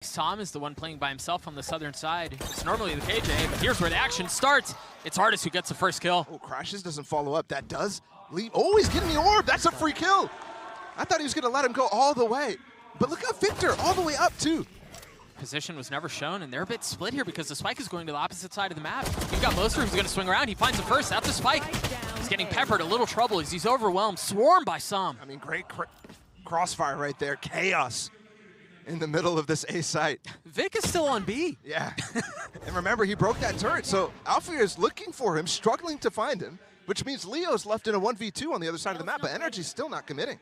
Sam is the one playing by himself on the southern side. It's normally the KJ, but here's where the action starts. It's ardiis who gets the first kill. Oh, crashies doesn't follow up. That does leave. Oh, he's getting the orb. That's a free kill. I thought he was going to let him go all the way. But look at Victor, all the way up too. Position was never shown, and they're a bit split here because the spike is going to the opposite side of the map. You've got Boaster who's going to swing around. He finds the first. That's a spike. He's getting peppered, a little trouble as he's overwhelmed, swarmed by some. I mean, great crossfire right there. Chaos in the middle of this A site. Vic is still on B. Yeah. And remember, he broke that turret, so Alfajer is looking for him, struggling to find him, which means Leo's left in a 1v2 on the other side of the map, but NRG's still not committing.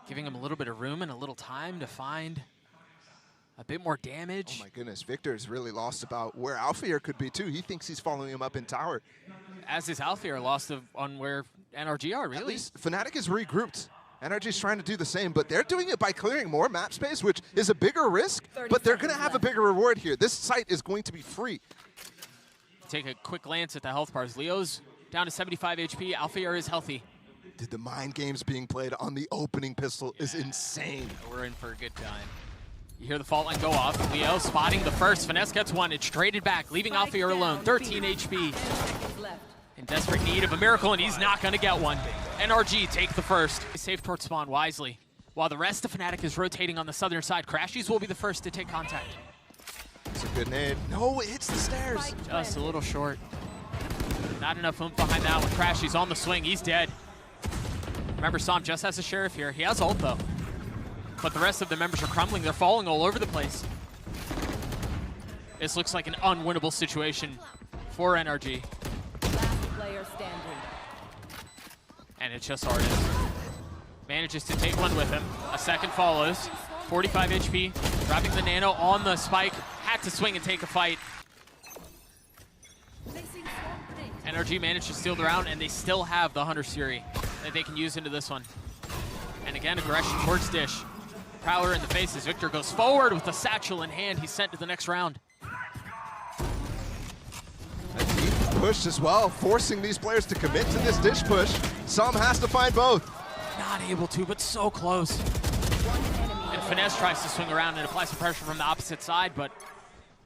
Giving him a little bit of room and a little time to find a bit more damage. Oh my goodness, Victor's really lost about where Alfajer could be too. He thinks he's following him up in tower. As is Alfajer lost on where NRG are, really. At least Fnatic is regrouped. NRG's trying to do the same, but they're doing it by clearing more map space, which is a bigger risk, but they're gonna have a bigger reward here. This site is going to be free. Take a quick glance at the health bars. Leo's down to 75 HP, Alfajer is healthy. Dude, the mind games being played on the opening pistol is insane. We're in for a good time. You hear the fault line go off. Leo spotting the first. FiNESSE gets one. It's traded back, leaving Alfajer alone. 13 HP. In desperate need of a miracle, and he's not going to get one. NRG take the first. Safe towards spawn wisely. While the rest of Fnatic is rotating on the southern side, crashies will be the first to take contact. It's a good nade. No, it hits the stairs. Just a little short. Not enough oomph behind that one. crashies on the swing. He's dead. Remember, Sam just has a sheriff here. He has ult, though. But the rest of the members are crumbling. They're falling all over the place. This looks like an unwinnable situation for NRG. Last player standing. And it's just ardiis. Manages to take one with him. A second follows. 45 HP. Dropping the nano on the spike. Had to swing and take a fight. NRG managed to steal the round, and they still have the Hunter Siri that they can use into this one. And again, aggression towards Dish. Prowler in the face as Victor goes forward with the satchel in hand. He's sent to the next round. A deep push as well, forcing these players to commit to this Dish push. Sam has to find both. Not able to, but so close. And FiNESSE tries to swing around and apply some pressure from the opposite side, but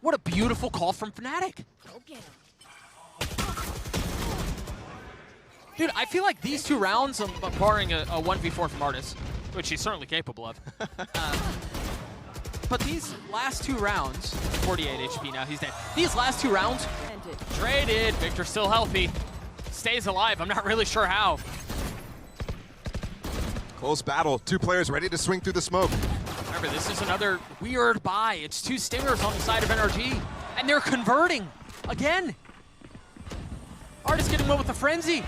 what a beautiful call from Fnatic. Dude, I feel like these two rounds, barring a 1v4 from ardiis, which he's certainly capable of, but these last two rounds, 48 HP now, he's dead. These last two rounds, traded. Victor still healthy, stays alive. I'm not really sure how. Close battle, two players ready to swing through the smoke. Remember, this is another weird buy. It's two stingers on the side of NRG, and they're converting again. ardiis getting one with the frenzy.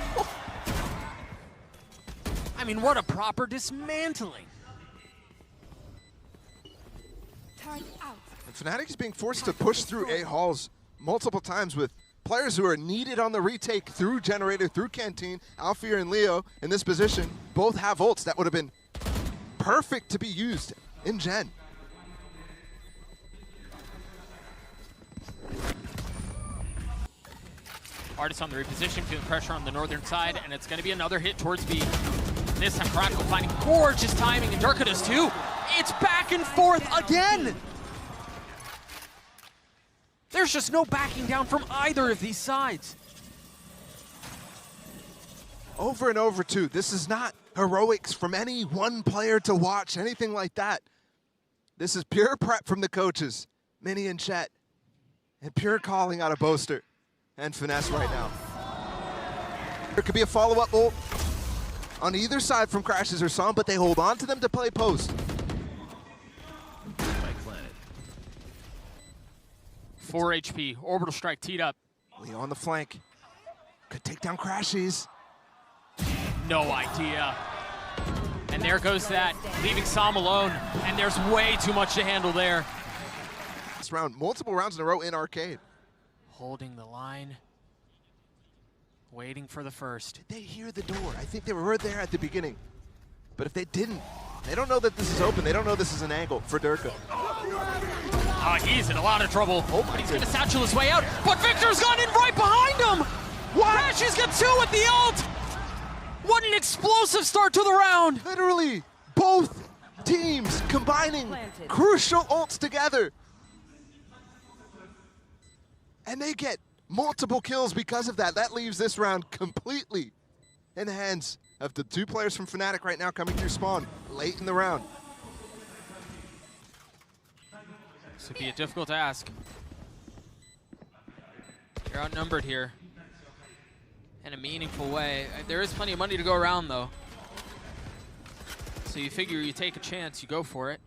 I mean, what a proper dismantling. And Fnatic is being forced to push through A halls multiple times with players who are needed on the retake through Generator, through Canteen. Alfajer and Leo in this position both have ults that would have been perfect to be used in Gen. ardiis on the reposition, feeling pressure on the northern side, and it's going to be another hit towards B. This time, Chronicle finding gorgeous timing, and Derke does too. It's back and forth again! There's just no backing down from either of these sides. Over and over too, this is not heroics from any one player to watch, anything like that. This is pure prep from the coaches, Minnie and Chet, and pure calling out of Boaster and FiNESSE right now. There could be a follow-up ult on either side from crashies or Sam, but they hold on to them to play post. 4 HP, orbital strike teed up. Leo on the flank. Could take down crashies. No idea. And there goes that, leaving Sam alone. And there's way too much to handle there. This round, multiple rounds in a row in arcade. Holding the line. Waiting for the first. Did they hear the door? I think they were there at the beginning. But if they didn't, they don't know that this is open. They don't know this is an angle for Derke. He's in a lot of trouble. Oh, but he's going to satchel his way out. But Victor's gone in right behind him. What? crashies got two with the ult. What an explosive start to the round. Literally, both teams combining Planted. crucial ults together. And they get multiple kills because of that. That leaves this round completely in the hands of the two players from Fnatic right now coming through spawn late in the round. This would be a difficult task. You're outnumbered here in a meaningful way. There is plenty of money to go around, though. So you figure you take a chance, you go for it.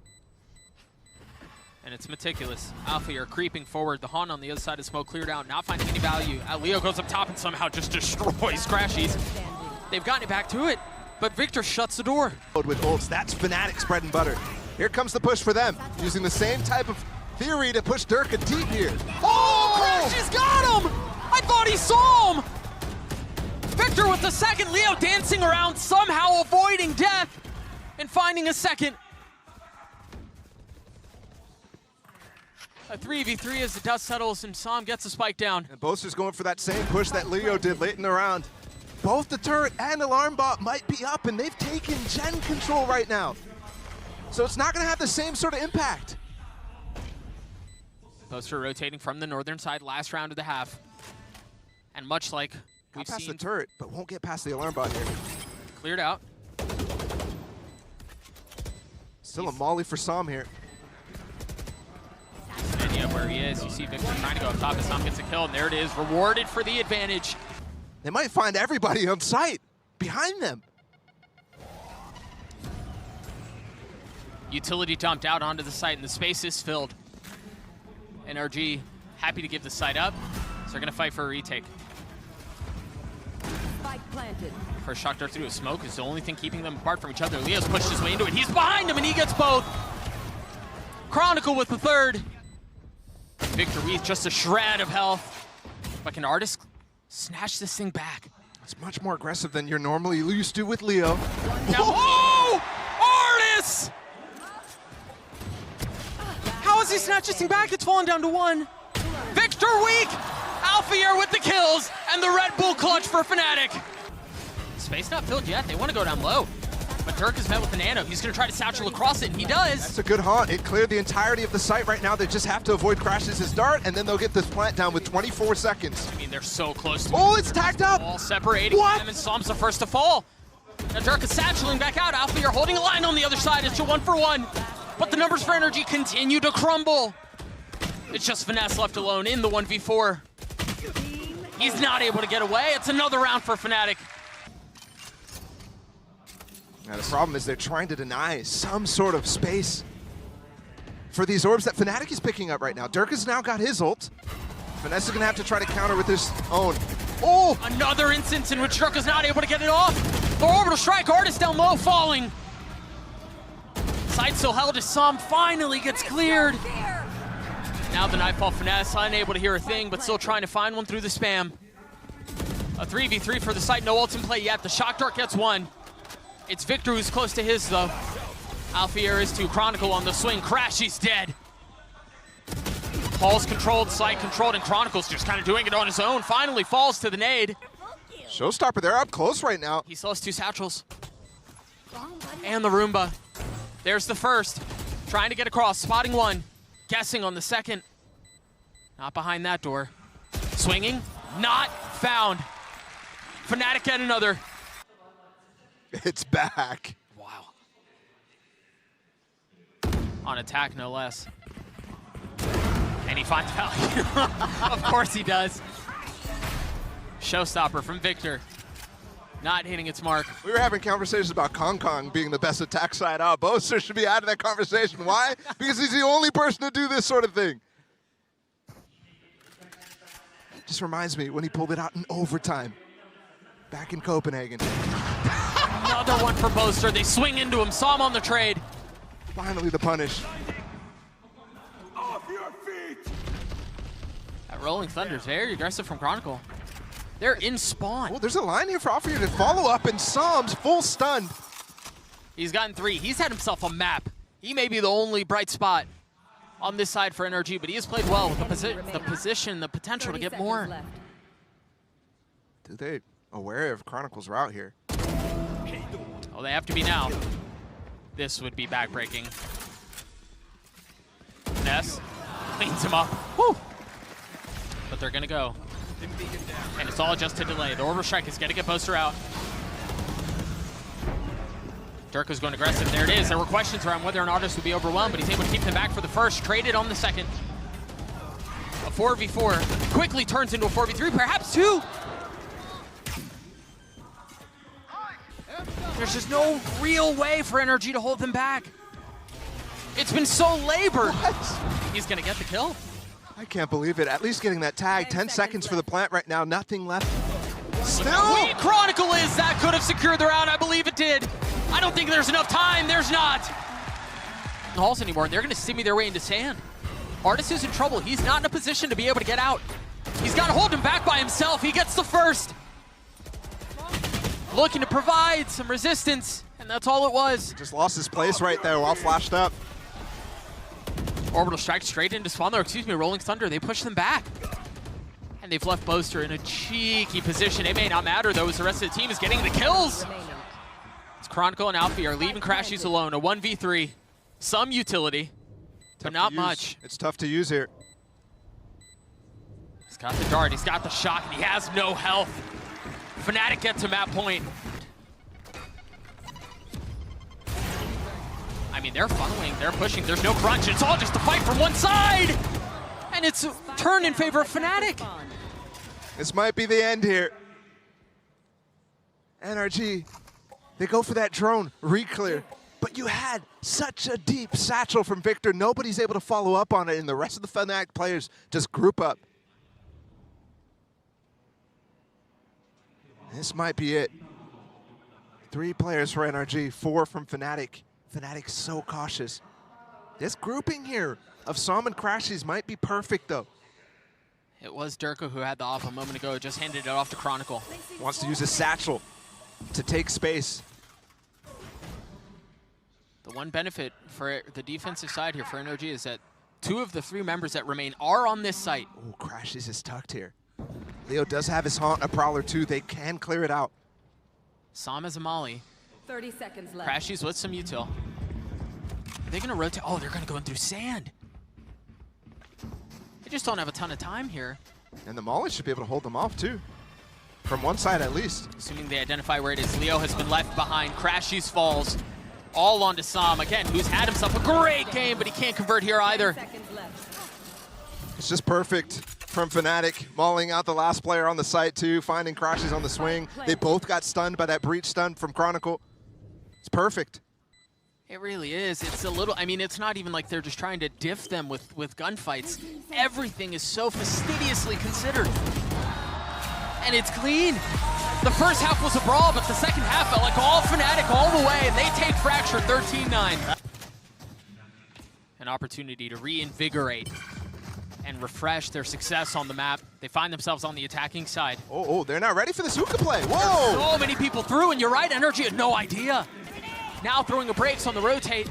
And it's meticulous. Alfajer creeping forward. The Han on the other side of smoke cleared out, not finding any value. Leo goes up top and somehow just destroys crashies. They've gotten it back to it, but Victor shuts the door. With ults, that's Fnatic's bread and butter. Here comes the push for them, using the same type of theory to push Derke deep here. Oh, crashies got him! I thought he saw him! Victor with the second, Leo dancing around, somehow avoiding death and finding a second. A 3v3 as the dust settles and Sam gets a spike down. And Boaster's going for that same push that Leo did late in the round. Both the turret and alarm bot might be up, and they've taken gen control right now. So it's not going to have the same sort of impact. Boaster rotating from the northern side, last round of the half. And much like we've Got past the seen, turret, but won't get past the alarm bot here. cleared out. Still a molly for Sam here. An idea of where he is. You see Victor trying to go up top as Sam gets a kill, and there it is, rewarded for the advantage. They might find everybody on site behind them. Utility dumped out onto the site, and the space is filled. NRG happy to give the site up, so they're going to fight for a retake. Spike planted. First shock dart through a smoke is the only thing keeping them apart from each other. Leo's pushed his way into it. He's behind him, and he gets both. Chronicle with the third. Victor with just a shred of health. But can ardiis snatch this thing back? It's much more aggressive than you're normally used to with Leo. Now, oh! ardiis! How is he snatched this thing back? It's fallen down to one. Victor weak! Alfajer with the kills, and the Red Bull clutch for Fnatic. Space not filled yet. They want to go down low. But Derke is met with the nano. He's going to try to satchel across it, and he does. That's a good haunt. It cleared the entirety of the site right now. They just have to avoid crashes' dart, and then they'll get this plant down with 24 seconds. I mean, they're so close to Oh, it's tagged up! all separating What? them, and Psalm's the first to fall. Now Derke is satcheling back out. Alfajer holding a line on the other side. It's a 1-for-1. But the numbers for NRG continue to crumble. It's just FiNESSE left alone in the 1v4. He's not able to get away. It's another round for Fnatic. Now the problem is they're trying to deny some sort of space for these orbs that Fnatic is picking up right now. Derke has now got his ult. FiNESSE is going to have to try to counter with his own. Oh! Another instance in which Derke is not able to get it off. The orbital strike, ardiis down low, falling. Side still held as Sam finally gets cleared. Now the Nightfall FiNESSE, unable to hear a thing, but still trying to find one through the spam. A 3v3 for the site, no ults in play yet. The shock dart gets one. It's Victor who's close to his, though. Alfajer is to Chronicle on the swing. crashies dead. Paul's controlled, site controlled, and Chronicle's just kind of doing it on his own. Finally falls to the nade. Showstopper, they're up close right now. He still has 2 satchels. And the Roomba. There's the first. Trying to get across, spotting one. Guessing on the second. Not behind that door. Swinging, not found. Fnatic get another. It's back. Wow. On attack, no less. And he finds value. Of course he does. Showstopper from Victor. Not hitting its mark. We were having conversations about Kong being the best attack side out. Boaster should be out of that conversation. Why? Because he's the only person to do this sort of thing. Just reminds me when he pulled it out in overtime back in Copenhagen. Another one for Boaster. They swing into him. Saw him on the trade. Finally the punish. Off your feet! That Rolling Thunder is very aggressive from Chronicle. They're in spawn. Oh, there's a line here for Alfajer to follow up, and Psalm's full stunned. He's gotten 3. He's had himself a map. He may be the only bright spot on this side for NRG, but he has played well with the position, the potential to get more. Dude, they aware of Chronicle's route here. Oh, they have to be now. This would be backbreaking. FNCE cleans him up. Woo! But they're gonna go. And it's all just a delay. The orbital strike is gonna get Boaster out. Derke's going aggressive. There it is. There were questions around whether an ardiis would be overwhelmed, but he's able to keep them back for the first. Traded on the second. A 4v4 quickly turns into a 4v3, perhaps 2. There's just no real way for NRG to hold them back. It's been so labored. What? He's gonna get the kill. I can't believe it. At least getting that tag. 10 seconds for the plant right now. Nothing left. Still. Wait, Chronicle is. That could have secured the round. I believe it did. I don't think there's enough time. There's not. Halls anymore. They're gonna stimmy their way into sand. ardiis is in trouble. He's not in a position to be able to get out. He's got to hold him back by himself. He gets the first. Looking to provide some resistance, and that's all it was. Just lost his place right there while flashed up. Orbital strike straight into spawn, Rolling Thunder. They push them back. And they've left Boaster in a cheeky position. It may not matter though, as the rest of the team is getting the kills. It's Chronicle and Alfajer are leaving crashies alone. A 1v3. Some utility, but not much. It's tough to use here. He's got the dart, he's got the shock, and he has no health. Fnatic gets to map point. I mean, they're funneling, they're pushing, there's no crunch. It's all just a fight from one side! And it's turned in favor of Fnatic. This might be the end here. NRG, they go for that drone, re-clear. But you had such a deep satchel from Victor. Nobody's able to follow up on it, and the rest of the Fnatic players just group up. This might be it. 3 players for NRG, 4 from Fnatic. Fnatic's so cautious. This grouping here of Som and crashies might be perfect, though. It was Derke who had the off a moment ago, just handed it off to Chronicle. Wants to use his satchel to take space. The one benefit for the defensive side here for NRG is that 2 of the 3 members that remain are on this site. Oh, crashies is tucked here. Leo does have his haunt, a prowler too. They can clear it out. Som has a molly. 30 seconds left. crashies with some util. Are they gonna rotate? Oh, they're gonna go in through sand. They just don't have a ton of time here. And the molly should be able to hold them off too. From one side at least. Assuming they identify where it is. Leo has been left behind. crashies falls. All onto Som, again, who's had himself a great game, but he can't convert here either. It's just perfect from Fnatic, mauling out the last player on the site too, finding crashies on the swing. They both got stunned by that breach stun from Chronicle. It's perfect. It really is. It's a little, I mean, it's not even like they're just trying to diff them with gunfights. Everything is so fastidiously considered. And it's clean. The first half was a brawl, but the second half felt like all Fnatic all the way, and they take Fracture 13-9. An opportunity to reinvigorate and refresh their success on the map. They find themselves on the attacking side. Oh, they're not ready for this hookah play. Whoa! So many people through, and you're right, NRG had no idea. Now throwing the brakes on the rotate.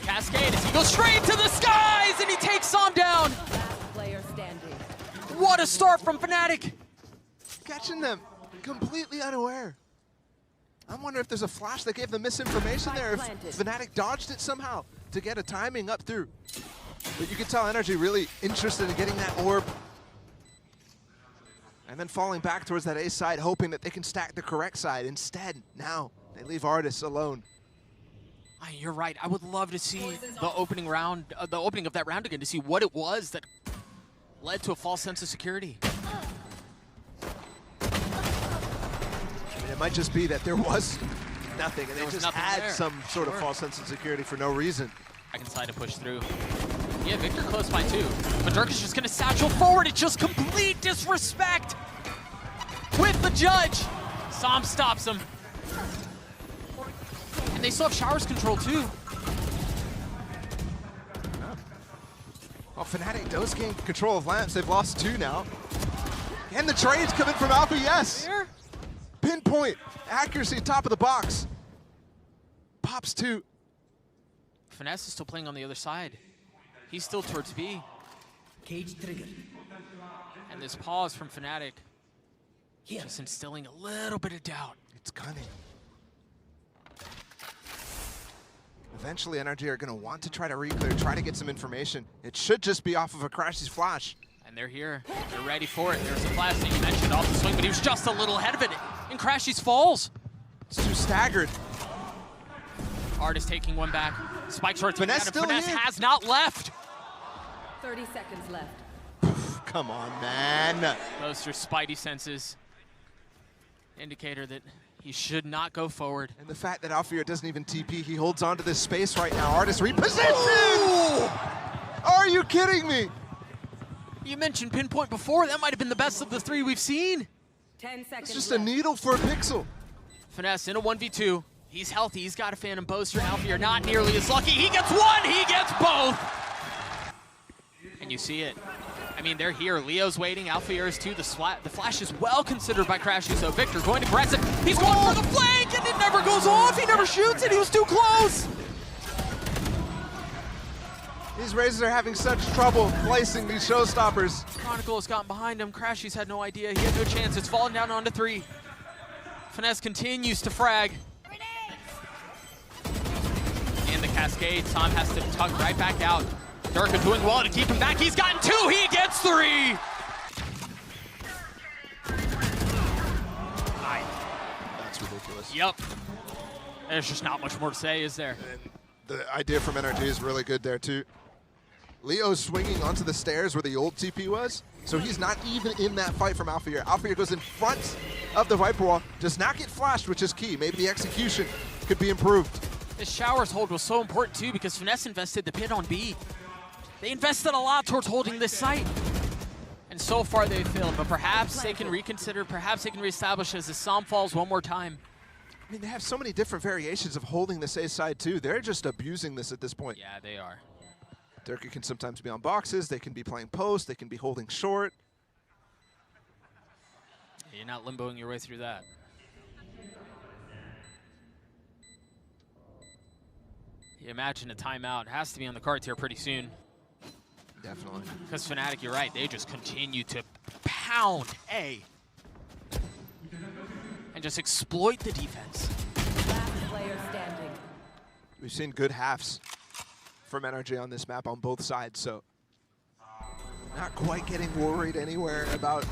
Cascade as he goes straight to the skies, and he takes Som down. Last player standing. What a start from Fnatic. Catching them completely unaware. I'm wondering if there's a flash that gave them misinformation there, if Fnatic dodged it somehow to get a timing up through. But you can tell NRG really interested in getting that orb. And then falling back towards that A side, hoping that they can stack the correct side. Instead, now they leave ardiis alone. You're right. I would love to see the opening round, the opening of that round again, to see what it was that led to a false sense of security. I mean, it might just be that there was nothing, and they just had there. Some sort of false sense of security for no reason. I can slide to push through. Yeah, Victor close by too. But Derke is just gonna satchel forward. It's just complete disrespect with the judge. Som stops him. And they still have showers control too. Well, Fnatic does gain control of lamps. They've lost 2 now. And the trades coming from Alpha, yes. Pinpoint, accuracy, top of the box. Pops 2. FiNESSE is still playing on the other side. He's still towards B. Cage trigger. And this pause from Fnatic, just instilling a little bit of doubt. It's cunning. Eventually, NRG are going to want to try to re-clear, try to get some information. It should just be off of a crashies flash. And they're here. They're ready for it. There's a flash that you mentioned off the swing, but he was just a little ahead of it. And crashies falls. It's too staggered. ardiis taking one back. Spike short. FNESSE still FNESSE here. has not left. 30 seconds left. Come on, man. Boaster's spidey senses. Indicator that he should not go forward. And the fact that Alfajer doesn't even TP, he holds on to this space right now. ardiis repositioned! Are you kidding me? You mentioned pinpoint before. That might have been the best of the three we've seen. 10 seconds It's just left. a needle for a pixel. FNESSE in a 1v2. He's healthy. He's got a Phantom Boaster. Alfajer not nearly as lucky. He gets one. He gets both. And you see it. I mean, they're here. Leo's waiting. Alfajer is too. The flash is well considered by crashies. So Victor going aggressive. He's going for the flank, and it never goes off. He never shoots it. He was too close. These Razors are having such trouble placing these showstoppers. Chronicle has gotten behind him. crashies had no idea. He had no chance. It's falling down onto 3. FNESSE continues to frag. And the cascade. Tom has to tug right back out. Derke doing well to keep him back. He's gotten 2. He gets 3. That's ridiculous. Yep. There's just not much more to say, is there? And the idea from NRG is really good there, too. Leo's swinging onto the stairs where the old TP was, so he's not even in that fight from Alfajer. Alfajer goes in front of the Viper wall, does not get flashed, which is key. Maybe the execution could be improved. This showers hold was so important, too, because FNESSE invested the pit on B. They invested a lot towards holding this site. And so far they've failed, but perhaps they can reconsider, perhaps they can reestablish as the Psalm falls one more time. I mean, they have so many different variations of holding this A side, too. They're just abusing this at this point. Yeah, they are. Derke can sometimes be on boxes, they can be playing post, they can be holding short. You're not limboing your way through that. You imagine a timeout. It has to be on the cards here pretty soon. Definitely. Because Fnatic, you're right, they just continue to pound A. And just exploit the defense. Last player standing. We've seen good halves from NRG on this map on both sides, so not quite getting worried anywhere about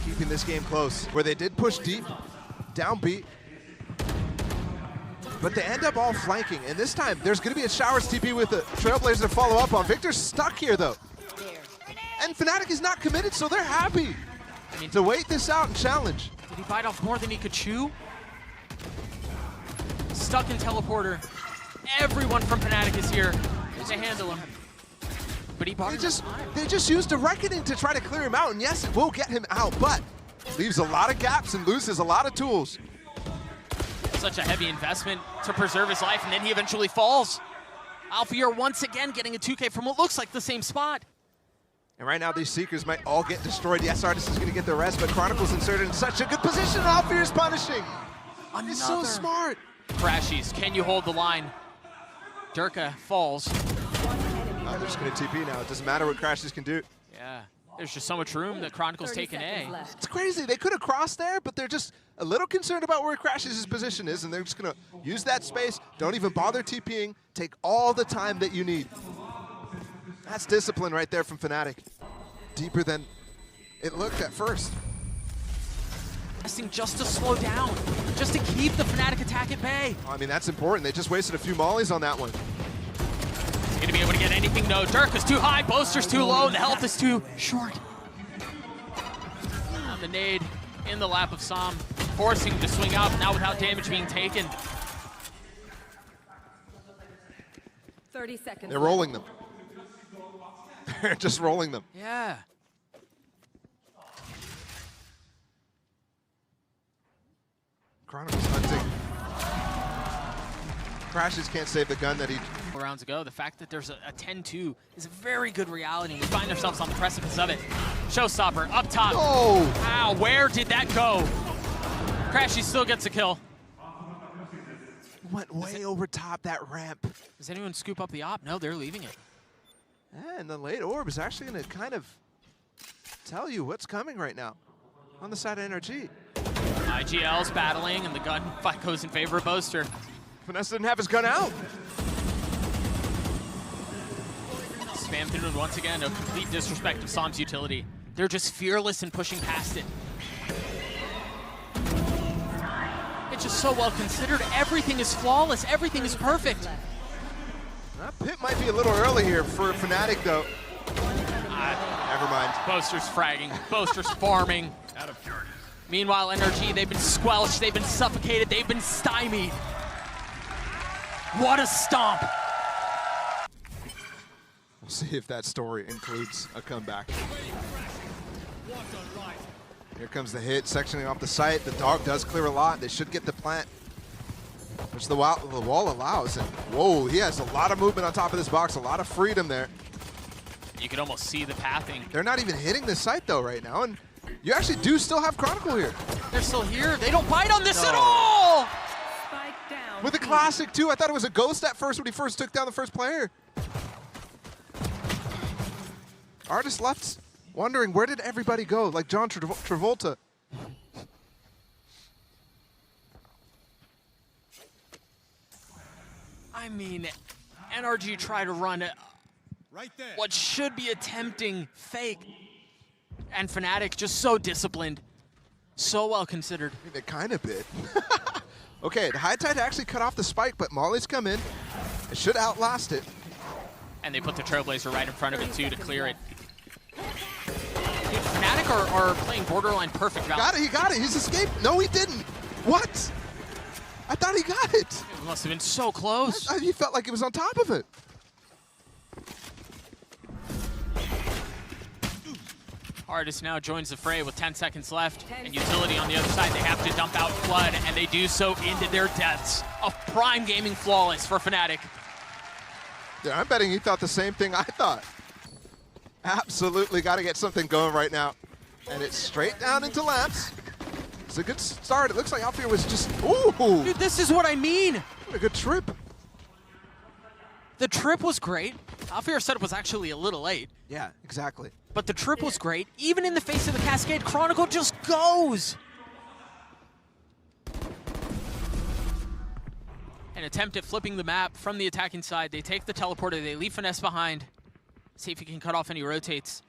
keeping this game close. Where they did push deep, down B, but they end up all flanking, and this time there's going to be a Showers TP with a Trailblazer to follow up on. Victor's stuck here, though. And Fnatic is not committed, so they're happy to wait this out and challenge. Did he bite off more than he could chew? Stuck in teleporter. Everyone from Fnatic is here to handle him. But he bought They just used a Reckoning to try to clear him out, and yes, it will get him out, but leaves a lot of gaps and loses a lot of tools. Such a heavy investment to preserve his life, and then he eventually falls. Alfajer once again getting a 2K from what looks like the same spot. And right now, these Seekers might all get destroyed. Yes, ardiis is going to get the rest, but Chronicle's inserted in such a good position. Alfajer's punishing. He's so smart. crashies, can you hold the line? Derke falls. They're just going to TP now. It doesn't matter what crashies can do. Yeah, there's just so much room that Chronicle's taking A. It's crazy. They could have crossed there, but they're just a little concerned about where crashies' position is, and they're just going to use that space. Don't even bother TPing. Take all the time that you need. That's discipline right there from Fnatic. Deeper than it looked at first. Just to slow down, just to keep the Fnatic attack at bay. I mean, that's important. They just wasted a few mollies on that one. He's gonna be able to get anything, no. Derke is too high, Boaster's too low, and the health is too short. Now the nade in the lap of Psalm, forcing him to swing out, now without damage being taken. 30 seconds. They're rolling them. They're just rolling them. Yeah. Chronicle's hunting. crashies can't save the gun that he... Rounds ago, the fact that there's a 10-2 is a very good reality. We find ourselves on the precipice of it. Showstopper up top. Oh! Wow, where did that go? crashies still gets a kill. Went way over top that ramp. Does anyone scoop up the op? No, they're leaving it. And the late orb is actually going to kind of tell you what's coming right now on the side of NRG. IGL's battling, and the gun fight goes in favor of Boaster. FNESSE didn't have his gun out. spam through, and once again, a complete disrespect of Psalm's utility. They're just fearless in pushing past it. It's just so well considered. Everything is flawless. Everything is perfect. That pit might be a little early here for Fnatic, though. Never mind. Boaster's fragging. Boaster's farming. Meanwhile, NRG, they've been squelched. They've been suffocated. They've been stymied. What a stomp. We'll see if that story includes a comeback. Here comes the hit, sectioning off the site. The dog does clear a lot. They should get the plant, which the wall allows. And whoa, he has a lot of movement on top of this box, a lot of freedom there. You can almost see the pathing. They're not even hitting the site though right now, and you actually do still have Chronicle here. They're still here. They don't bite on this at all. Spike down. With a classic too. I thought it was a ghost at first when he first took down the first player. ardiis left wondering, where did everybody go? Like John Travolta. I mean, NRG tried to run right there. What should be a tempting fake. And Fnatic just so disciplined, so well considered. I mean, they kind of bit. Okay, the high tide actually cut off the spike, but Molly's come in. It should outlast it. And they put the Trailblazer right in front of it too to clear it. Dude, Fnatic are playing borderline perfect value. He got it, he's escaped. No, he didn't. What? I thought he got it. It must have been so close. He felt like it was on top of it. ardiis now joins the fray with 10 seconds left, and utility on the other side. They have to dump out Flood, and they do so into their deaths. A prime gaming flawless for Fnatic. Yeah, I'm betting he thought the same thing I thought. Absolutely got to get something going right now. And it's straight down into laps. It's a good start. It looks like Alfajer was just, ooh. Dude, this is what I mean. What a good trip. The trip was great. Alfajer's setup was actually a little late. Yeah, exactly. But the trip was great. Even in the face of the Cascade, Chronicle just goes. An attempt at flipping the map from the attacking side. They take the teleporter, they leave FiNESSE behind. See if he can cut off any rotates.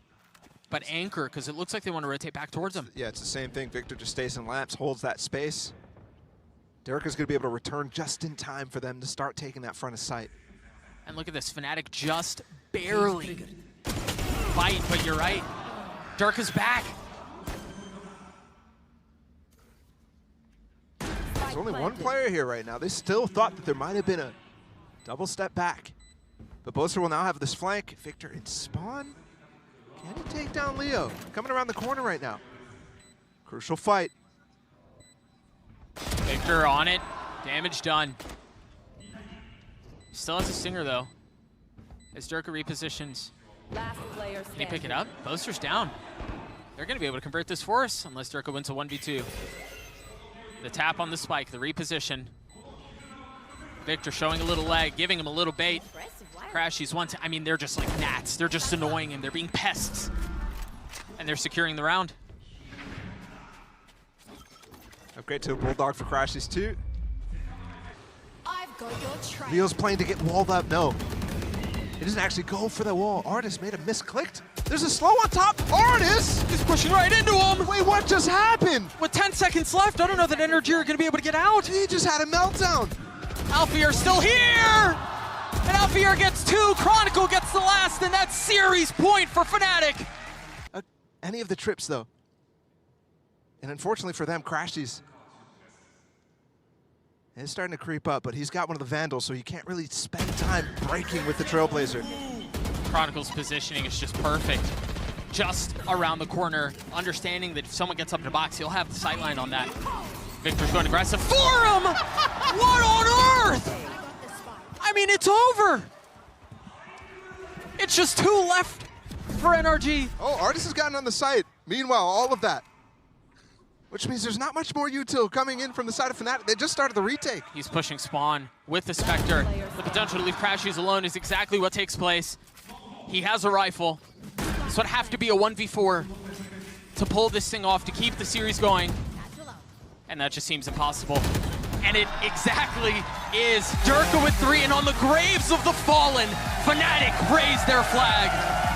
But anchor, because it looks like they want to rotate back towards him. Yeah, it's the same thing. Victor just stays in laps, holds that space. Derke is going to be able to return just in time for them to start taking that front of sight. And look at this, Fnatic just barely fight, but you're right. Derke's back. There's only one player here right now. They still thought that there might have been a double step back. But Boaster will now have this flank. Victor in spawn. Can he take down Leo? Coming around the corner right now. Crucial fight. Victor on it. Damage done. Still has a stinger though. As Derke repositions. Last player Can he pick it up? Boaster's down. They're going to be able to convert this for us unless Derke wins a 1v2. The tap on the spike, the reposition. Victor showing a little leg, giving him a little bait. Crashies once. I mean, they're just like gnats. They're just annoying him. They're being pests. And they're securing the round. Upgrade to a Bulldog for Crashies too. I've got your track. Leo's playing to get walled up. No. He doesn't actually go for the wall. ardiis made a misclicked. There's a slow on top. ardiis! He's pushing right into him. Wait, what just happened? With 10 seconds left, I don't know that NRG are going to be able to get out. He just had a meltdown. Alfajer still here! And Alfajer gets 2, Chronicle gets the last, and that's series point for Fnatic. Any of the trips, though. And unfortunately for them, crashies. It's starting to creep up, but he's got one of the Vandals, so he can't really spend time breaking with the Trailblazer. Chronicle's positioning is just perfect. Just around the corner, understanding that if someone gets up in the box, he'll have the sightline on that. Victor's going aggressive for him! What on earth? I mean, it's over. It's just 2 left for NRG. Oh, ardiis has gotten on the site. Meanwhile, all of that. Which means there's not much more util coming in from the side of Fnatic. They just started the retake. He's pushing Spawn with the Spectre. The potential to leave crashies alone is exactly what takes place. He has a rifle. So it'd have to be a 1v4 to pull this thing off, to keep the series going. And that just seems impossible. And it exactly is. Derke with 3, and on the graves of the fallen, Fnatic raise their flag.